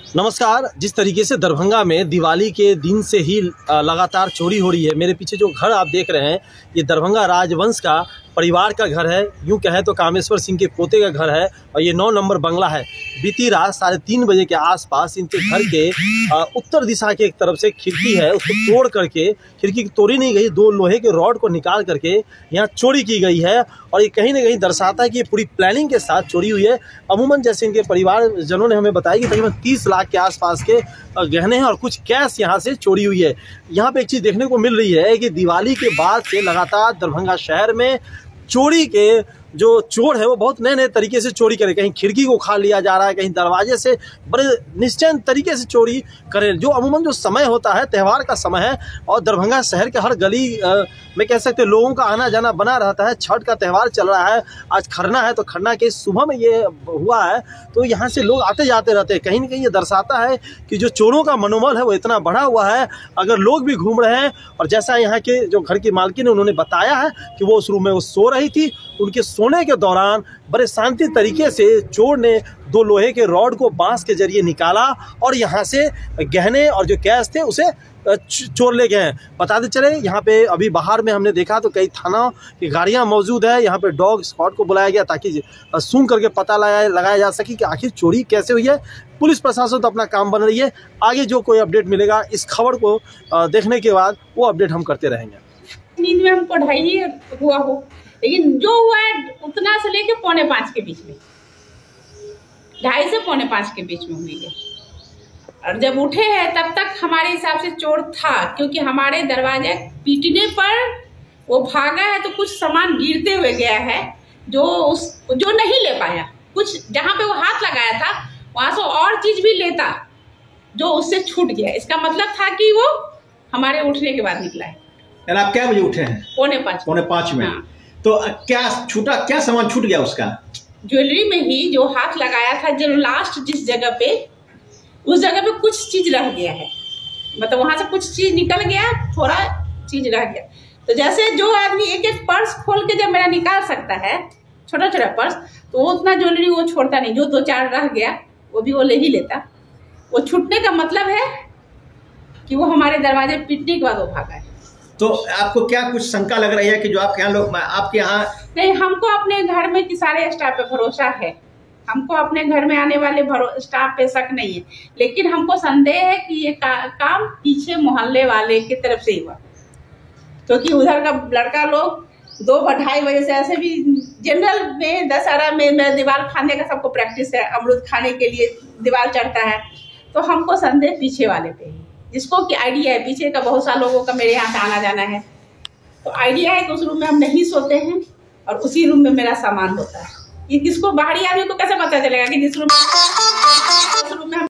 नमस्कार। जिस तरीके से दरभंगा में दिवाली के दिन से ही लगातार चोरी हो रही है, मेरे पीछे जो घर आप देख रहे हैं ये दरभंगा राजवंश का परिवार का घर है। यूँ कहें तो कामेश्वर सिंह के पोते का घर है और ये 9 नंबर बंगला है। बीती रात 3:30 बजे के आसपास इनके घर के उत्तर दिशा के एक तरफ से खिड़की है, उसको तोड़ करके, खिड़की तोड़ी नहीं गई, 2 लोहे के रॉड को निकाल करके यहाँ चोरी की गई है। और ये कहीं ना कहीं दर्शाता है कि ये पूरी प्लानिंग के साथ चोरी हुई है। अमूमन जैसे इनके परिवारजनों ने हमें बताया कि तकरीबन 30 लाख के आसपास के गहने हैं और कुछ कैश यहाँ से चोरी हुई है। यहाँ पे एक चीज़ देखने को मिल रही है कि दिवाली के बाद से लगातार दरभंगा शहर में चोरी के जो चोर है वो बहुत नए नए तरीके से चोरी करे। कहीं खिड़की को उखाड़ लिया जा रहा है, कहीं दरवाजे से बड़े निश्चित तरीके से चोरी करें। जो अमूमन जो समय होता है, त्यौहार का समय है और दरभंगा शहर के हर गली में कह सकते हैं लोगों का आना जाना बना रहता है। छठ का त्यौहार चल रहा है, आज खरना है, तो खरना के सुबह में ये हुआ है, तो यहाँ से लोग आते जाते रहते हैं। कहीं ना कहीं ये दर्शाता है कि जो चोरों का मनोबल है वो इतना बढ़ा हुआ है। अगर लोग भी घूम रहे हैं और जैसा यहाँ के जो घर की मालकिन है उन्होंने बताया है कि वो उस रूम में वो सो रही थी, उनके सोने के दौरान बड़े शांति तरीके से चोर ने 2 लोहे के रॉड को बांस के जरिए निकाला और यहाँ से गहने और जो कैश थे उसे चोर ले गए हैं। बताते चले यहाँ पे अभी बाहर में हमने देखा तो कई थाना की गाड़ियाँ मौजूद है। यहाँ पे डॉग स्क्वाड को बुलाया गया ताकि सूंघ करके पता लगाया जा सके कि आखिर चोरी कैसे हुई है। पुलिस प्रशासन तो अपना काम बन रही है। आगे जो कोई अपडेट मिलेगा इस खबर को देखने के बाद वो अपडेट हम करते रहेंगे। नींद में हमको 2:30 हुआ हो, लेकिन जो हुआ है उतना से लेके 4:45 के बीच में, 2:30 से 4:45 के बीच में हुई है। और जब उठे हैं तब तक हमारे हिसाब से चोर था, क्योंकि हमारे दरवाजे पीटने पर वो भागा है तो कुछ सामान गिरते हुए गया है जो नहीं ले पाया। कुछ जहाँ पे वो हाथ लगाया था वहां से और चीज भी लेता जो उससे छूट गया। इसका मतलब था कि वो हमारे उठने के बाद निकला है। आप क्या बजे उठे हैं? 4:45 में। हाँ। तो क्या छूटा, क्या सामान छूट गया उसका? ज्वेलरी में ही जो हाथ लगाया था, जो लास्ट जिस जगह पे, उस जगह पे कुछ चीज रह गया है। मतलब वहां से कुछ चीज निकल गया, थोड़ा चीज रह गया। तो जैसे जो आदमी एक एक पर्स खोल के जब मेरा निकाल सकता है, छोटा छोटा पर्स, तो वो उतना ज्वेलरी वो छोड़ता नहीं। जो 2-4 रह गया वो भी वो ले ही लेता। वो छूटने का मतलब है कि वो हमारे दरवाजे पीटने के बाद वो भागा है। तो आपको क्या कुछ शंका लग रही है कि जो आपके यहाँ लोग, आपके यहाँ? नहीं, हमको अपने घर में सारे स्टाफ पे भरोसा है। हमको अपने घर में आने वाले स्टाफ पे शक नहीं है, लेकिन हमको संदेह है कि ये काम पीछे मोहल्ले वाले की तरफ से ही हुआ, क्योंकि उधर का लड़का लोग 2-2:30 बजे से, ऐसे भी जनरल में दशहरा में दीवार खाने का सबको प्रैक्टिस है, अमरूद खाने के लिए दीवार चढ़ता है। तो हमको संदेह पीछे वाले पे ही, जिसको कि आइडिया है, पीछे का बहुत सारे लोगों का मेरे यहाँ से आना जाना है, तो आइडिया है कि उस रूम में हम नहीं सोते हैं और उसी रूम में मेरा सामान होता है। ये किसको, बाहरी आदमी को कैसे पता चलेगा कि जिस रूम में